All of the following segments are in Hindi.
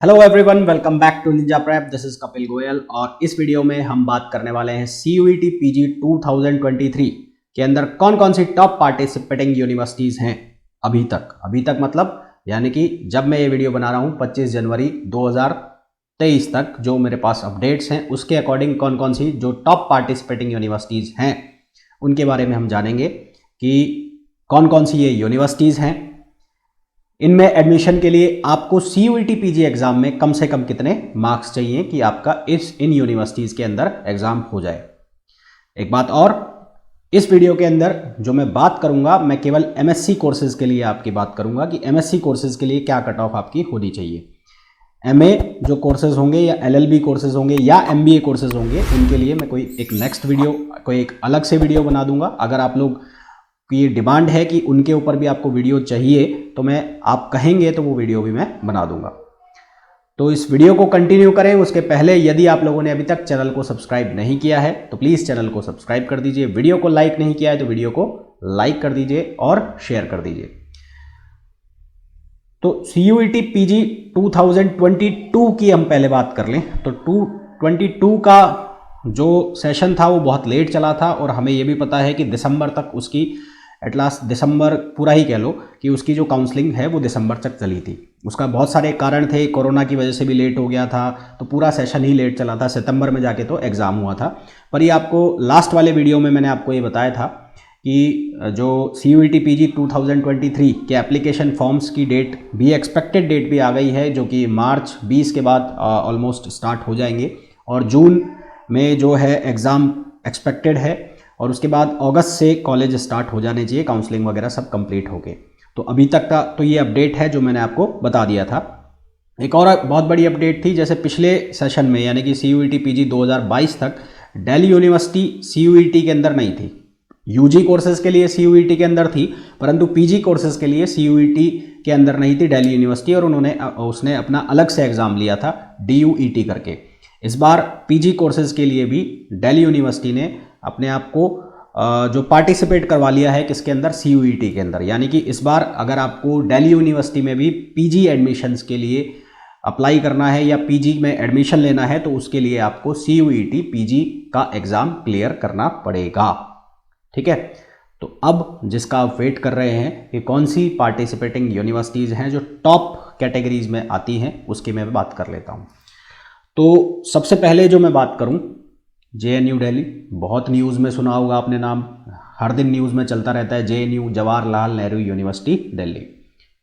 Hello everyone, welcome back to ninja prep. This is Kapil Goyal और इस वीडियो में हम बात करने वाले हैं CUET PG 2023 के अंदर कौन कौन सी टॉप पार्टिसिपेटिंग यूनिवर्सिटीज हैं अभी तक मतलब यानी कि जब मैं ये वीडियो बना रहा हूँ 25 जनवरी 2023 तक जो मेरे पास अपडेट्स हैं उसके अकॉर्डिंग कौन कौन सी जो टॉप पार्टिसिपेटिंग यूनिवर्सिटीज हैं उनके बारे में हम जानेंगे कि कौन कौन सी ये यूनिवर्सिटीज हैं। इनमें एडमिशन के लिए आपको CUET PG एग्जाम में कम से कम कितने मार्क्स चाहिए कि आपका इन यूनिवर्सिटीज़ के अंदर एग्जाम हो जाए। एक बात और, इस वीडियो के अंदर जो मैं बात करूंगा मैं केवल MSc कोर्सेज के लिए आपकी बात करूंगा कि MSc कोर्सेज के लिए क्या कट ऑफ आपकी होनी चाहिए। MA जो कोर्सेज होंगे या LLB कोर्सेज होंगे या MBA कोर्सेज होंगे उनके लिए मैं कोई एक अलग से वीडियो बना दूंगा। अगर आप लोग कि ये डिमांड है कि उनके ऊपर भी आपको वीडियो चाहिए तो आप कहेंगे तो वो वीडियो भी मैं बना दूंगा। तो इस वीडियो को कंटिन्यू करें उसके पहले यदि आप लोगों ने अभी तक चैनल को सब्सक्राइब नहीं किया है तो प्लीज़ चैनल को सब्सक्राइब कर दीजिए। वीडियो को लाइक नहीं किया है तो वीडियो को लाइक कर दीजिए और शेयर कर दीजिए। तो CUET PG 2022 की हम पहले बात कर लें तो 2022 का जो सेशन था वो बहुत लेट चला था और हमें ये भी पता है कि दिसंबर तक उसकी एट लास्ट दिसंबर पूरा ही कह लो कि उसकी जो काउंसलिंग है वो दिसंबर तक चली थी। उसका बहुत सारे कारण थे, कोरोना की वजह से भी लेट हो गया था तो पूरा सेशन ही लेट चला था। सितंबर में जाके तो एग्ज़ाम हुआ था। पर ये आपको लास्ट वाले वीडियो में मैंने आपको ये बताया था कि जो CUET PG 2023 के एप्लीकेशन फॉर्म्स की डेट भी एक्सपेक्टेड डेट भी आ गई है जो कि मार्च 20 के बाद ऑलमोस्ट स्टार्ट हो जाएंगे और जून में जो है एग्ज़ाम एक्सपेक्टेड है और उसके बाद अगस्त से कॉलेज स्टार्ट हो जाने चाहिए, काउंसलिंग वगैरह सब कंप्लीट हो गए। तो अभी तक का तो ये अपडेट है जो मैंने आपको बता दिया था। एक और बहुत बड़ी अपडेट थी, जैसे पिछले सेशन में यानी कि CUET PG 2022 तक दिल्ली यूनिवर्सिटी CUET के अंदर नहीं थी। UG कोर्सेज के लिए CUET के अंदर थी परंतु PG कोर्सेज के लिए CUET के अंदर नहीं थी दिल्ली यूनिवर्सिटी और उसने अपना अलग से एग्ज़ाम लिया था DUET करके। इस बार PG कोर्सेज के लिए भी दिल्ली यूनिवर्सिटी ने अपने आप को जो पार्टिसिपेट करवा लिया है किसके अंदर, CUET के अंदर। यानी कि इस बार अगर आपको दिल्ली यूनिवर्सिटी में भी PG एडमिशन्स के लिए अप्लाई करना है या PG में एडमिशन लेना है तो उसके लिए आपको CUET PG का एग्ज़ाम क्लियर करना पड़ेगा। ठीक है, तो अब जिसका आप वेट कर रहे हैं कि कौन सी पार्टिसिपेटिंग यूनिवर्सिटीज़ हैं जो टॉप कैटेगरीज में आती हैं उसकी मैं बात कर लेता हूँ। तो सबसे पहले जो मैं बात करूँ JNU दिल्ली, बहुत न्यूज़ में सुना होगा आपने नाम, हर दिन न्यूज़ में चलता रहता है JNU जवाहरलाल नेहरू यूनिवर्सिटी दिल्ली।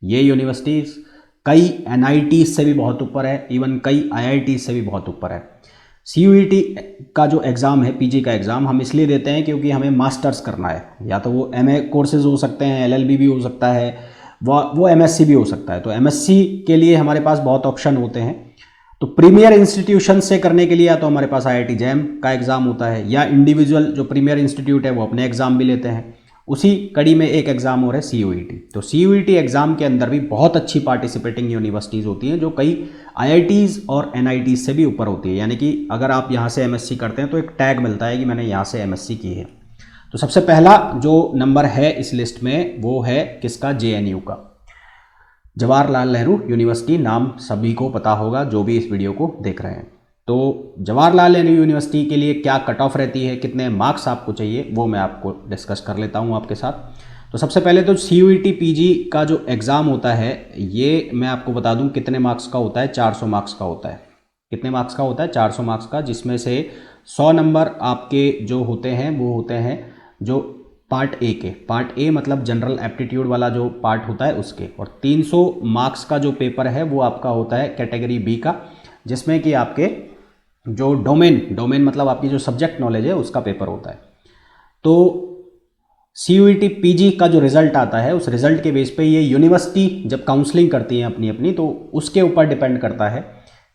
ये यूनिवर्सिटी कई NIT से भी बहुत ऊपर है, इवन कई IIT से भी बहुत ऊपर है। CUET का जो एग्ज़ाम है PG का एग्ज़ाम हम इसलिए देते हैं क्योंकि हमें मास्टर्स करना है, या तो वो MA कोर्सेज हो सकते हैं, LLB भी हो सकता है, वो MSc भी हो सकता है। तो MSc के लिए हमारे पास बहुत ऑप्शन होते हैं। तो प्रीमियर इंस्टीट्यूशन से करने के लिए या तो हमारे पास IIT JAM का एग्ज़ाम होता है या इंडिविजुअल जो प्रीमियर इंस्टीट्यूट है वो अपने एग्ज़ाम भी लेते हैं। उसी कड़ी में एक एग्ज़ाम हो रहा है CUET। तो CUET एग्ज़ाम के अंदर भी बहुत अच्छी पार्टिसिपेटिंग यूनिवर्सिटीज़ होती हैं जो कई IITs और NITs से भी ऊपर होती है। यानी कि अगर आप यहाँ से MSc करते हैं तो एक टैग मिलता है कि मैंने यहाँ से MSc की है। तो सबसे पहला जो नंबर है इस लिस्ट में वो है किसका, JNU का, जवाहरलाल नेहरू यूनिवर्सिटी। नाम सभी को पता होगा जो भी इस वीडियो को देख रहे हैं। तो जवाहरलाल नेहरू यूनिवर्सिटी के लिए क्या कट ऑफ रहती है, कितने मार्क्स आपको चाहिए, वो मैं आपको डिस्कस कर लेता हूँ आपके साथ। तो सबसे पहले तो CUET PG का जो एग्ज़ाम होता है ये मैं आपको बता दूँ कितने मार्क्स का होता है, 400 मार्क्स का होता है। कितने मार्क्स का होता है, 400 मार्क्स का, जिसमें से 100 नंबर आपके जो होते हैं वो होते हैं जो पार्ट ए मतलब जनरल एप्टीट्यूड वाला जो पार्ट होता है उसके, और 300 मार्क्स का जो पेपर है वो आपका होता है कैटेगरी B का, जिसमें कि आपके जो डोमेन मतलब आपकी जो सब्जेक्ट नॉलेज है उसका पेपर होता है। तो CUET PG का जो रिज़ल्ट आता है उस रिज़ल्ट के बेस पे ये यूनिवर्सिटी जब काउंसलिंग करती है अपनी तो उसके ऊपर डिपेंड करता है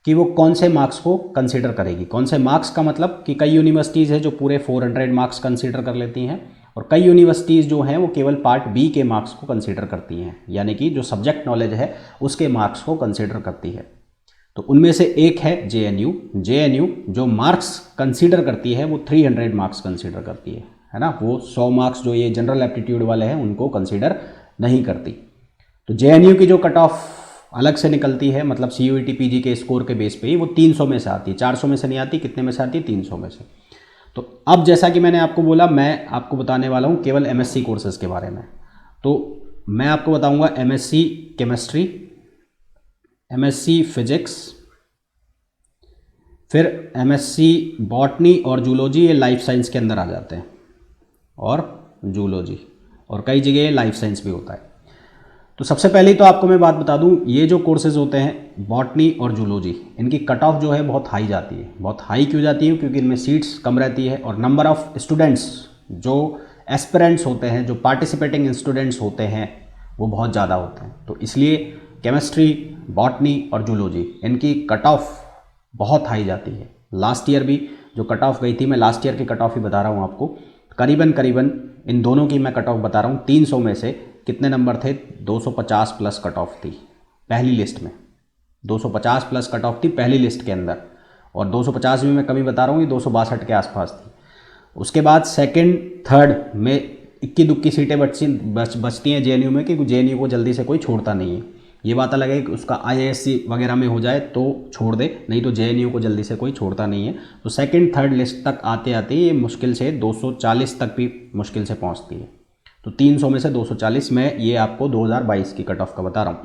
कि वो कौन से मार्क्स को कंसीडर करेगी। कौन से मार्क्स का मतलब कि कई यूनिवर्सिटीज़ है जो पूरे 400 मार्क्स कंसीडर कर लेती हैं और कई यूनिवर्सिटीज़ जो हैं वो केवल पार्ट B के मार्क्स को कंसीडर करती हैं, यानी कि जो सब्जेक्ट नॉलेज है उसके मार्क्स को कंसीडर करती है। तो उनमें से एक है JNU जो मार्क्स कंसीडर करती है वो 300 मार्क्स कंसीडर करती है ना। वो 100 मार्क्स जो ये जनरल एप्टीट्यूड वाले हैं उनको कंसीडर नहीं करती। तो JNU की जो कट ऑफ अलग से निकलती है, मतलब CUET PG के स्कोर के बेस पे ही वो 300 में से आती है, 400 में से नहीं आती। कितने में से आती है? 300 में से। तो अब जैसा कि मैंने आपको बोला, मैं आपको बताने वाला हूँ केवल MSc कोर्सेज़ के बारे में। तो मैं आपको बताऊँगा MSc केमिस्ट्री, MSc फिजिक्स, फिर MSc बॉटनी और जूलॉजी, ये लाइफ साइंस के अंदर आ जाते हैं, और जूलॉजी, और कई जगह लाइफ साइंस भी होता है। तो सबसे पहले तो आपको मैं बात बता दूं, ये जो कोर्सेज होते हैं बॉटनी और जूलॉजी, इनकी कट ऑफ जो है बहुत हाई जाती है। बहुत हाई क्यों जाती है? क्योंकि इनमें सीट्स कम रहती है और नंबर ऑफ स्टूडेंट्स जो एस्पिरेंट्स होते हैं, जो पार्टिसिपेटिंग स्टूडेंट्स होते हैं, वो बहुत ज़्यादा होते हैं। तो इसलिए केमिस्ट्री, बॉटनी और जूलॉजी, इनकी कट ऑफ बहुत हाई जाती है। लास्ट ईयर भी जो कट ऑफ गई थी, मैं लास्ट ईयर की कट ऑफ ही बता रहा हूँ आपको, करीबन इन दोनों की मैं कट ऑफ बता रहा हूँ। 300 में से कितने नंबर थे? 250 प्लस कट ऑफ थी पहली लिस्ट में। 250 प्लस कट ऑफ थी पहली लिस्ट के अंदर, और 250 में मैं कमी बता रहा हूँ, ये 262 के आसपास थी। उसके बाद सेकंड थर्ड में इक्की दुक्की सीटें बचती हैं JNU में, क्योंकि JNU को जल्दी से कोई छोड़ता नहीं है। ये बात अलग है कि उसका IISc वगैरह में हो जाए तो छोड़ दे, नहीं तो JNU को जल्दी से कोई छोड़ता नहीं है। तो सेकंड थर्ड लिस्ट तक आते आते ये मुश्किल से 240 तक भी मुश्किल से पहुंचती है। तो 300 में से 240, मैं ये आपको 2022 की कट ऑफ का बता रहा हूँ।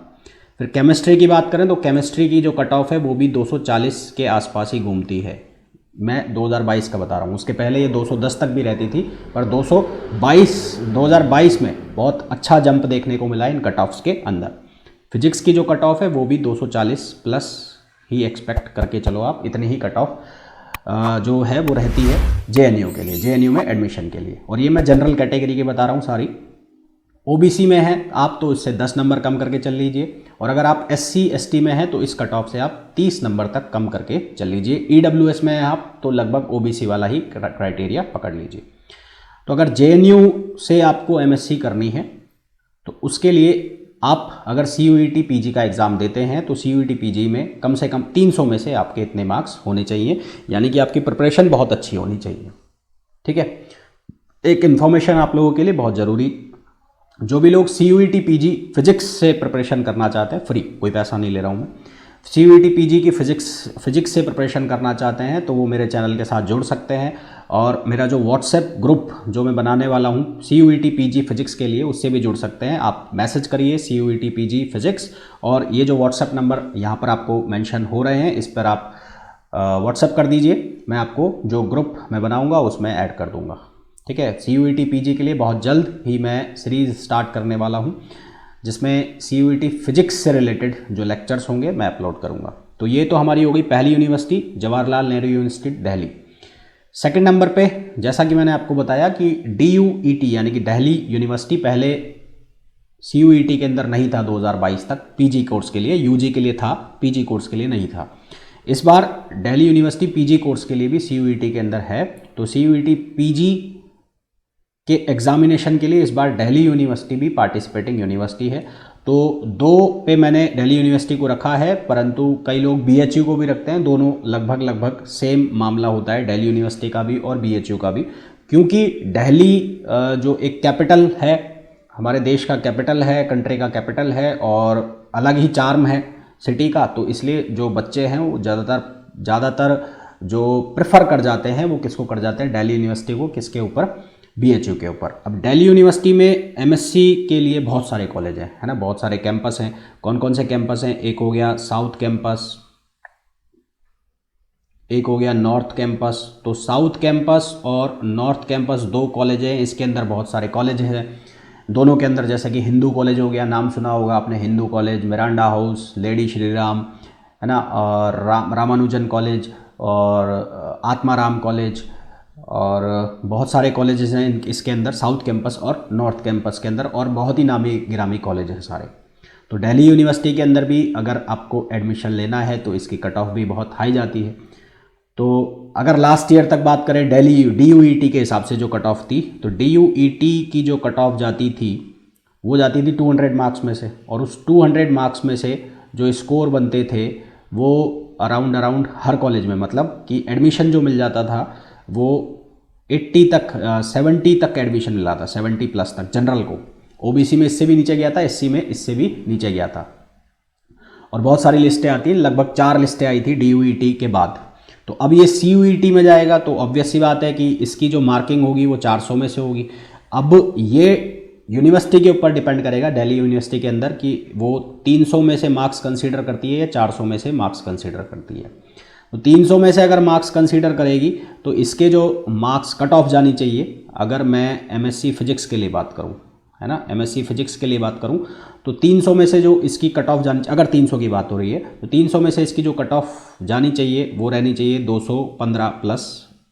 फिर केमिस्ट्री की बात करें तो केमिस्ट्री की जो कट ऑफ है वो भी 240 के आसपास ही घूमती है। मैं 2022 का बता रहा हूँ, उसके पहले ये 210 तक भी रहती थी, पर 2022 में बहुत अच्छा जंप देखने को मिला इन कट ऑफ्स के अंदर। फिजिक्स की जो कट ऑफ है वो भी 240 प्लस ही एक्सपेक्ट करके चलो आप, इतनी ही कट ऑफ जो है वो रहती है JNU के लिए, JNU में एडमिशन के लिए। और ये मैं जनरल कैटेगरी के बता रहा हूँ सारी। OBC में है आप तो इससे 10 नंबर कम करके चल लीजिए, और अगर आप SC ST में हैं तो इस कट ऑफ से आप 30 नंबर तक कम करके चल लीजिए। EWS में है आप तो लगभग OBC वाला ही क्राइटेरिया पकड़ लीजिए। तो अगर JNU से आपको MSc करनी है तो उसके लिए आप अगर CUET PG का एग्ज़ाम देते हैं तो CUET PG में कम से कम 300 में से आपके इतने मार्क्स होने चाहिए, यानी कि आपकी प्रिपरेशन बहुत अच्छी होनी चाहिए। ठीक है, एक इन्फॉर्मेशन आप लोगों के लिए बहुत ज़रूरी, जो भी लोग CUET PG फिजिक्स से प्रिपरेशन करना चाहते हैं, फ्री, कोई पैसा नहीं ले रहा हूँ मैं, CUET PG की फिजिक्स से प्रिपरेशन करना चाहते हैं तो वो मेरे चैनल के साथ जुड़ सकते हैं। और मेरा जो व्हाट्सएप ग्रुप जो मैं बनाने वाला हूँ CUET PG फिजिक्स के लिए, उससे भी जुड़ सकते हैं। आप मैसेज करिए CUET PG फिजिक्स, और ये जो व्हाट्सएप नंबर यहाँ पर आपको मेंशन हो रहे हैं, इस पर आप व्हाट्सएप कर दीजिए। मैं आपको जो ग्रुप मैं बनाऊँगा उसमें ऐड कर दूँगा। ठीक है, CUET PG के लिए बहुत जल्द ही मैं सीरीज़ स्टार्ट करने वाला हूँ, जिसमें CUET फिजिक्स से रिलेटेड जो लेक्चर्स होंगे मैं अपलोड करूँगा। तो ये तो हमारी हो गई पहली university, Jawaharlal Nehru university Delhi. Second number पे जैसा कि मैंने आपको बताया कि DUET यानी कि दिल्ली यूनिवर्सिटी, पहले CUET के अंदर नहीं था 2022 तक PG कोर्स के लिए, UG के लिए था, PG कोर्स के लिए नहीं था। इस बार दिल्ली यूनिवर्सिटी PG कोर्स के लिए भी CUET के अंदर है। तो CUET PG के एग्जामिनेशन के लिए इस बार दिल्ली यूनिवर्सिटी भी पार्टिसिपेटिंग यूनिवर्सिटी है। तो 2 पे मैंने दिल्ली यूनिवर्सिटी को रखा है, परंतु कई लोग BHU को भी रखते हैं। दोनों लगभग सेम मामला होता है, दिल्ली यूनिवर्सिटी का भी और BHU का भी, क्योंकि दिल्ली जो एक कैपिटल है, हमारे देश का कैपिटल है, कंट्री का कैपिटल है, और अलग ही चार्म है सिटी का। तो इसलिए जो बच्चे हैं वो ज़्यादातर जो प्रेफर कर जाते हैं वो किसको कर जाते हैं? दिल्ली यूनिवर्सिटी को, किसके ऊपर? BHU के ऊपर। अब दिल्ली यूनिवर्सिटी में MSc के लिए बहुत सारे कॉलेज हैं, है ना, बहुत सारे कैंपस हैं। कौन कौन से कैंपस हैं? एक हो गया साउथ कैंपस, एक हो गया नॉर्थ कैंपस। तो साउथ कैंपस और नॉर्थ कैंपस 2 कॉलेज हैं, इसके अंदर बहुत सारे कॉलेज हैं। दोनों के अंदर जैसे कि हिंदू कॉलेज हो गया, नाम सुना होगा आपने, Hindu college, Miranda house, lady Shri Ram, है ना, और रामानुजन कॉलेज, और आत्माराम कॉलेज, और बहुत सारे कॉलेजेस हैं इसके अंदर, साउथ कैंपस और नॉर्थ कैंपस के अंदर, और बहुत ही नामी गिरामी कॉलेज हैं सारे। तो दिल्ली यूनिवर्सिटी के अंदर भी अगर आपको एडमिशन लेना है तो इसकी कट ऑफ भी बहुत हाई जाती है। तो अगर लास्ट ईयर तक बात करें दिल्ली DUET के हिसाब से जो कट ऑफ थी, तो DUET की जो कट ऑफ जाती थी वो जाती थी 200 मार्क्स में से, और उस 200 मार्क्स में से जो स्कोर बनते थे वो अराउंड हर कॉलेज में, मतलब कि एडमिशन जो मिल जाता था वो 80 तक 70 तक एडमिशन मिला था, 70 प्लस तक जनरल को। OBC में इससे भी नीचे गया था, SC में इससे भी नीचे गया था। और बहुत सारी लिस्टें आती हैं, लगभग 4 लिस्टें आई थी DUET के बाद। तो अब ये CUET में जाएगा तो ऑब्वियस सी बात है कि इसकी जो मार्किंग होगी वो 400 में से होगी। अब ये यूनिवर्सिटी के ऊपर डिपेंड करेगा, दिल्ली यूनिवर्सिटी के अंदर, कि वो 300 में से मार्क्स कंसीडर करती है या 400 में से मार्क्स कंसीडर करती है। तो 300 में से अगर मार्क्स कंसीडर करेगी तो इसके जो मार्क्स कट ऑफ जानी चाहिए, अगर मैं MSc फिजिक्स के लिए बात करूं, है ना, MSc फिजिक्स के लिए बात करूं, तो 300 में से जो इसकी कट ऑफ जानी, अगर 300 की बात हो रही है तो 300 में से इसकी जो कट ऑफ जानी चाहिए वो रहनी चाहिए 215 प्लस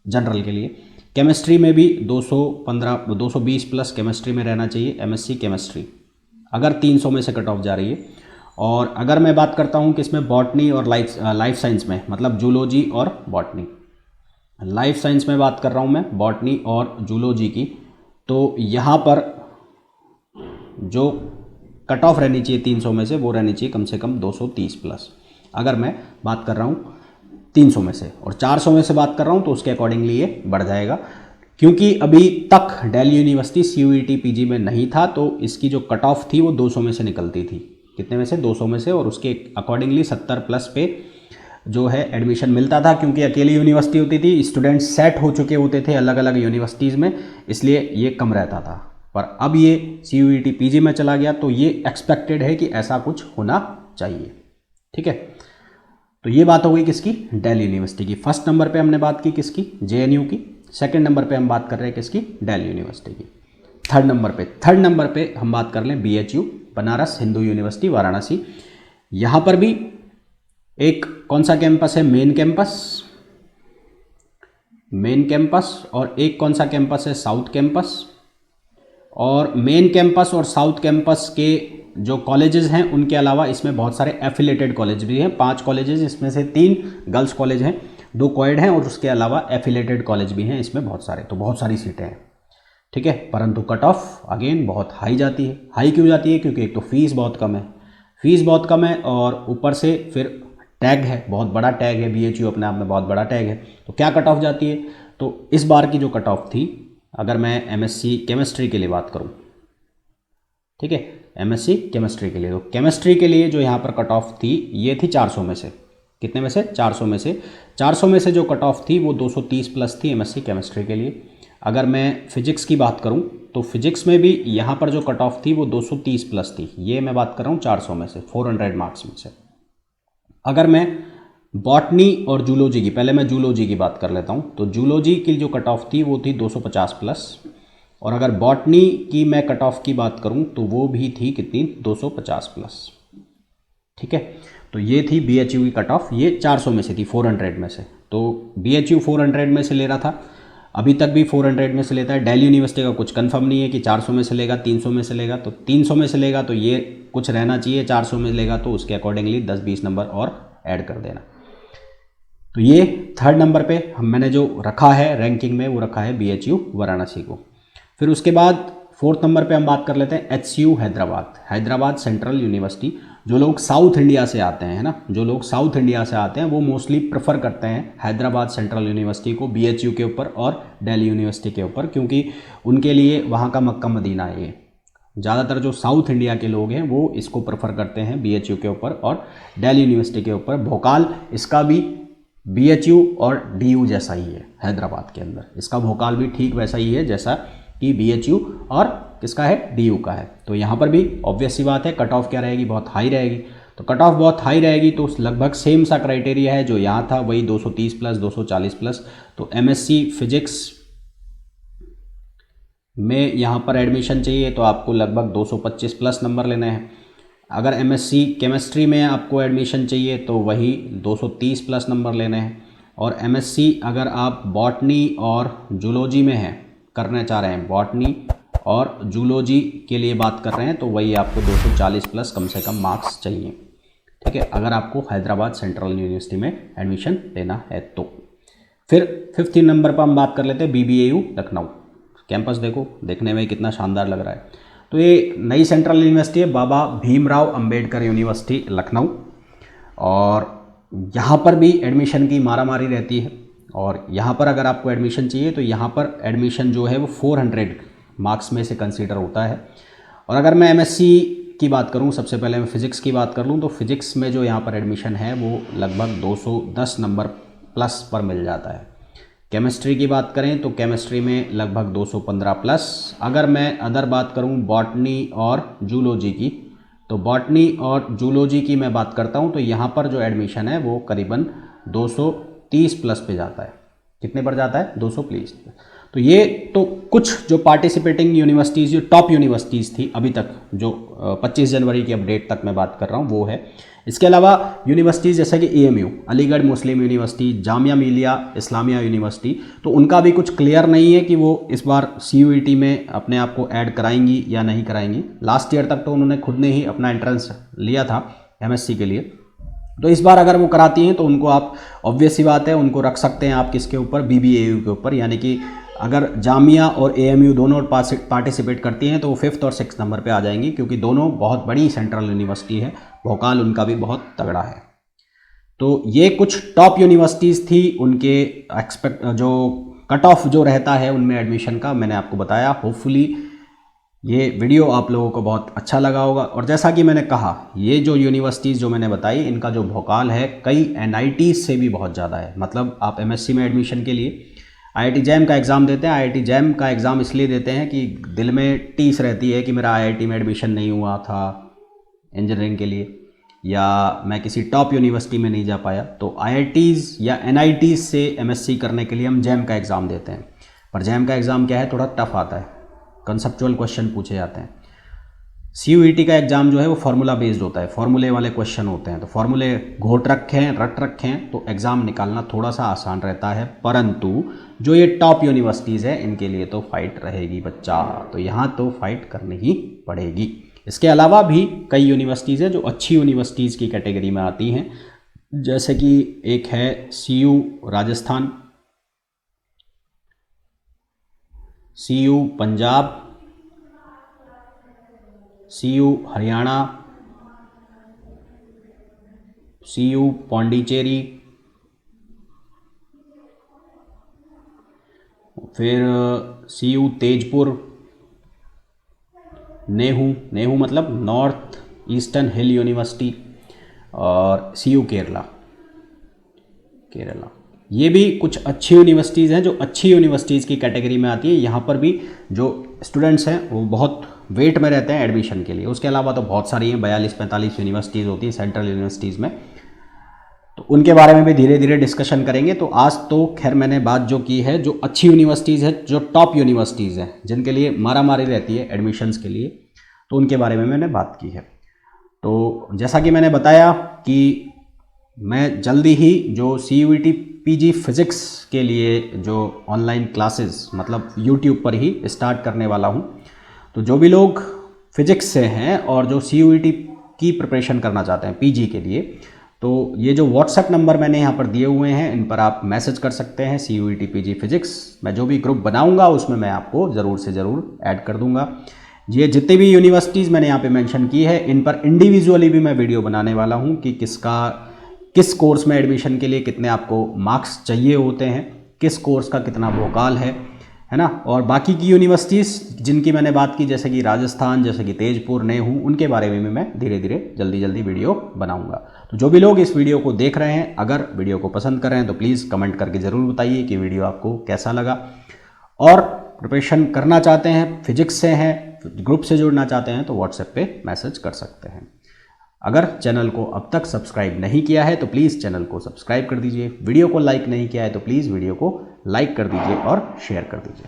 जनरल के लिए। केमिस्ट्री में भी 220 प्लस केमिस्ट्री में रहना चाहिए, MSc केमिस्ट्री, अगर 300 में से कट ऑफ जा रही है। और अगर मैं बात करता हूँ कि इसमें बॉटनी और लाइफ साइंस में, मतलब जूलॉजी और बॉटनी, लाइफ साइंस में बात कर रहा हूँ मैं, बॉटनी और जूलॉजी की, तो यहाँ पर जो कट ऑफ रहनी चाहिए 300 में से वो रहनी चाहिए कम से कम 230 प्लस, अगर मैं बात कर रहा हूँ 300 में से। और 400 में से बात कर रहा हूँ तो उसके अकॉर्डिंगली ये बढ़ जाएगा, क्योंकि अभी तक दिल्ली यूनिवर्सिटी CUET PG में नहीं था तो इसकी जो कट ऑफ थी वो 200 में से निकलती थी। कितने में से? 200 में से, और उसके अकॉर्डिंगली 70 प्लस पे जो है एडमिशन मिलता था, क्योंकि अकेली यूनिवर्सिटी होती थी, स्टूडेंट्स सेट हो चुके होते थे अलग अलग यूनिवर्सिटीज़ में, इसलिए ये कम रहता था। पर अब ये CUET PG में चला गया तो ये एक्सपेक्टेड है कि ऐसा कुछ होना चाहिए। ठीक है, तो ये बात हो गई किसकी? दिल्ली यूनिवर्सिटी की। फर्स्ट नंबर पे हमने बात की किसकी? JNU की। सेकंड नंबर पे हम बात कर रहे हैं किसकी? दिल्ली यूनिवर्सिटी की। थर्ड नंबर पे हम बात कर लें BHU, बनारस हिंदू यूनिवर्सिटी वाराणसी। यहाँ पर भी एक कौन सा कैंपस है? मेन कैंपस, और एक कौन सा कैंपस है? South campus. और मेन कैंपस और साउथ कैंपस के जो कॉलेजेस हैं उनके अलावा इसमें बहुत सारे एफिलेटेड कॉलेज भी हैं, 5 कॉलेजेस, इसमें से 3 गर्ल्स कॉलेज हैं, 2 कोएड हैं, और उसके अलावा एफिलेटेड कॉलेज भी हैं इसमें बहुत सारे, तो बहुत सारी सीटें हैं। ठीक है, परंतु कट ऑफ अगेन बहुत हाई जाती है। हाई क्यों जाती है? क्योंकि एक तो फीस बहुत कम है, और ऊपर से फिर टैग है, बहुत बड़ा टैग है, BHU अपने आप में बहुत बड़ा टैग है। तो क्या कट ऑफ जाती है? तो इस बार की जो कट ऑफ थी, अगर मैं MSc केमिस्ट्री के लिए बात करूं, ठीक है, MSc केमिस्ट्री के लिए, तो केमिस्ट्री के लिए जो यहाँ पर कट ऑफ थी ये थी 400 में से। कितने में से? 400 में से। 400 में से जो कट ऑफ थी वो 230 प्लस थी MSc केमिस्ट्री के लिए। अगर मैं फिजिक्स की बात करूं तो फिजिक्स में भी यहाँ पर जो कट ऑफ थी वो 230 प्लस थी। ये मैं बात कर रहा हूँ 400 में से, 400 मार्क्स में से। अगर मैं बॉटनी और जूलॉजी की, पहले मैं जूलॉजी की बात कर लेता हूँ, तो जूलॉजी की जो कट ऑफ थी वो थी 250 प्लस, और अगर बॉटनी की मैं कट ऑफ की बात करूँ तो वो भी थी कितनी? 250 प्लस। ठीक है, तो ये थी BHU की कट ऑफ, ये 400 में से थी, 400 में से। तो BHU 400 में से ले रहा था, अभी तक भी 400 में से लेता है। दिल्ली यूनिवर्सिटी का कुछ कंफर्म नहीं है कि 400 में से लेगा, 300 में से लेगा। तो 300 में से लेगा तो ये कुछ रहना चाहिए, 400 में लेगा तो उसके अकॉर्डिंगली 10-20 नंबर और ऐड कर देना। तो ये थर्ड नंबर पे मैंने जो रखा है रैंकिंग में, वो रखा है BHU वाराणसी को। फिर उसके बाद फोर्थ नंबर पे हम बात कर लेते हैं HCU हैदराबाद सेंट्रल यूनिवर्सिटी। जो लोग साउथ इंडिया से आते हैं, है ना, जो लोग साउथ इंडिया से आते हैं वो मोस्टली प्रेफर करते हैं हैदराबाद सेंट्रल यूनिवर्सिटी को BHU के ऊपर और दिल्ली यूनिवर्सिटी के ऊपर, क्योंकि उनके लिए वहाँ का मक्का मदीना है ये। ज़्यादातर जो साउथ इंडिया के लोग हैं वो इसको प्रेफर करते हैं BHU के ऊपर और दिल्ली यूनिवर्सिटी के ऊपर। भोकाल इसका भी BHU और DU जैसा ही है, हैदराबाद के अंदर इसका भोकाल भी ठीक वैसा ही है जैसा कि BHU और किसका है? DU का है। तो यहाँ पर भी ऑब्वियस सी बात है, कट ऑफ क्या रहेगी? बहुत हाई रहेगी। तो कट ऑफ बहुत हाई रहेगी तो लगभग सेम सा क्राइटेरिया है जो यहाँ था, वही 230 प्लस 240 प्लस। तो MSc फिजिक्स में यहाँ पर एडमिशन चाहिए तो आपको लगभग 225 प्लस नंबर लेने हैं। अगर MSc केमिस्ट्री में आपको एडमिशन चाहिए तो वही 230 प्लस नंबर लेने हैं। और MSc अगर आप बॉटनी और जूलॉजी में हैं, करना चाह रहे हैं, बॉटनी और जूलॉजी के लिए बात कर रहे हैं, तो वही आपको 240 प्लस कम से कम मार्क्स चाहिए। ठीक है, अगर आपको हैदराबाद सेंट्रल यूनिवर्सिटी में एडमिशन लेना है तो। फिर 5th नंबर पर हम बात कर लेते हैं BBAU लखनऊ। कैंपस देखो, देखने में कितना शानदार लग रहा है। तो ये नई सेंट्रल यूनिवर्सिटी है, बाबा भीमराव अंबेडकर यूनिवर्सिटी लखनऊ, और यहाँ पर भी एडमिशन की मारामारी रहती है। और यहाँ पर अगर आपको एडमिशन चाहिए तो यहाँ पर एडमिशन जो है वो 400 मार्क्स में से कंसीडर होता है। और अगर मैं MSc की बात करूं, सबसे पहले मैं फ़िज़िक्स की बात कर लूं तो फिज़िक्स में जो यहाँ पर एडमिशन है वो लगभग 210 नंबर प्लस पर मिल जाता है। केमिस्ट्री की बात करें तो केमिस्ट्री में लगभग 215 प्लस। अगर मैं अदर बात करूं बॉटनी और जूलॉजी की, तो बॉटनी और जूलॉजी की मैं बात करता हूं तो यहाँ पर जो एडमिशन है वो करीबन 230 प्लस पे जाता है। कितने पर जाता है? 230। तो ये तो कुछ जो पार्टिसिपेटिंग यूनिवर्सिटीज़, जो टॉप यूनिवर्सिटीज़ थी अभी तक, जो 25 जनवरी की अपडेट तक मैं बात कर रहा हूँ वो है। इसके अलावा यूनिवर्सिटीज़ जैसे कि AMU, अलीगढ़ मुस्लिम यूनिवर्सिटी, जामिया मिलिया इस्लामिया यूनिवर्सिटी, तो उनका भी कुछ क्लियर नहीं है कि वो इस बार CUET में अपने आप को ऐड कराएंगी या नहीं कराएंगी। लास्ट ईयर तक तो उन्होंने खुद ने ही अपना एंट्रेंस लिया था MSc के लिए, तो इस बार अगर वो कराती हैं तो उनको आप, ऑब्वियस सी बात है, उनको रख सकते हैं आप किसके ऊपर? BBAU के ऊपर। यानी कि अगर जामिया और AMU दोनों पार्टिसिपेट करती हैं तो वो 5th और 6th नंबर पे आ जाएंगी, क्योंकि दोनों बहुत बड़ी सेंट्रल यूनिवर्सिटी है, भोकाल उनका भी बहुत तगड़ा है। तो ये कुछ टॉप यूनिवर्सिटीज़ थी, उनके जो कट ऑफ जो रहता है उनमें एडमिशन का मैंने आपको बताया। होपफुली ये वीडियो आप लोगों को बहुत अच्छा लगा होगा। और जैसा कि मैंने कहा, ये जो यूनिवर्सिटीज़ जो मैंने बताई, इनका जो भोकाल है कई NITs से भी बहुत ज़्यादा है। मतलब आप MSc में एडमिशन के लिए IIT JAM का एग्ज़ाम देते हैं। IIT JAM का एग्ज़ाम इसलिए देते हैं कि दिल में टीस रहती है कि मेरा IIT में एडमिशन नहीं हुआ था इंजीनियरिंग के लिए, या मैं किसी टॉप यूनिवर्सिटी में नहीं जा पाया, तो IITs या NITs से MSc करने के लिए हम JAM का एग्ज़ाम देते हैं। पर JAM का एग्ज़ाम क्या है, थोड़ा टफ आता है, कंसेप्चुअल क्वेश्चन पूछे जाते हैं। CUET का एग्ज़ाम जो है वो फार्मूला बेस्ड होता है, फार्मूले वाले क्वेश्चन होते हैं, तो फार्मूले घोट रखे हैं, रट रखे हैं, तो एग्ज़ाम निकालना थोड़ा सा आसान रहता है। परंतु जो ये टॉप यूनिवर्सिटीज़ है इनके लिए तो फाइट रहेगी बच्चा, तो यहाँ तो फाइट करनी ही पड़ेगी। इसके अलावा भी कई यूनिवर्सिटीज़ हैं जो अच्छी यूनिवर्सिटीज़ की कैटेगरी में आती हैं, जैसे कि एक है CU Rajasthan, CU Punjab, CU Haryana, CU Pondicherry, फिर CU तेजपुर, नेहू मतलब नॉर्थ ईस्टर्न हिल यूनिवर्सिटी, और CU केरला। ये भी कुछ अच्छी यूनिवर्सिटीज़ हैं जो अच्छी यूनिवर्सिटीज़ की कैटेगरी में आती है। यहाँ पर भी जो स्टूडेंट्स हैं वो बहुत वेट में रहते हैं एडमिशन के लिए। उसके अलावा तो बहुत सारी हैं, 42-45 यूनिवर्सिटीज़ होती हैं सेंट्रल यूनिवर्सिटीज़ में, तो उनके बारे में भी धीरे धीरे डिस्कशन करेंगे। तो आज तो खैर मैंने बात जो की है, जो अच्छी यूनिवर्सिटीज़ है, जो टॉप यूनिवर्सिटीज़ हैं, जिनके लिए मारामारी रहती है एडमिशन्स के लिए, तो उनके बारे में मैंने बात की है। तो जैसा कि मैंने बताया कि मैं जल्दी ही जो CUET PG फिज़िक्स के लिए जो ऑनलाइन क्लासेस, मतलब YouTube पर ही स्टार्ट करने वाला हूँ। तो जो भी लोग फिज़िक्स से हैं और जो CUET की प्रिपरेशन करना चाहते हैं PG के लिए, तो ये जो WhatsApp नंबर मैंने यहाँ पर दिए हुए हैं, इन पर आप मैसेज कर सकते हैं CUET PG फिज़िक्स। मैं जो भी ग्रुप बनाऊँगा उसमें मैं आपको ज़रूर से ज़रूर ऐड कर दूँगा। ये जितनी भी यूनिवर्सिटीज़ मैंने यहाँ पे मेंशन की है, इन पर इंडिविजुअली भी मैं वीडियो बनाने वाला हूँ कि किस कोर्स में एडमिशन के लिए कितने आपको मार्क्स चाहिए होते हैं, किस कोर्स का कितना वोकाल है ना। और बाकी की यूनिवर्सिटीज़ जिनकी मैंने बात की, जैसे कि राजस्थान, जैसे कि तेजपुर, नेहू, उनके बारे में मैं धीरे धीरे जल्दी वीडियो बनाऊंगा। तो जो भी लोग इस वीडियो को देख रहे हैं, अगर वीडियो को पसंद कर रहे हैं तो प्लीज़ कमेंट करके ज़रूर बताइए कि वीडियो आपको कैसा लगा। और प्रिपरेशन करना चाहते हैं, फिजिक्स से हैं, ग्रुप से जुड़ना चाहते हैं, तो व्हाट्सएप पे मैसेज कर सकते हैं। अगर चैनल को अब तक सब्सक्राइब नहीं किया है तो प्लीज़ चैनल को सब्सक्राइब कर दीजिए। वीडियो को लाइक नहीं किया है तो प्लीज़ वीडियो को लाइक कर दीजिए और शेयर कर दीजिए।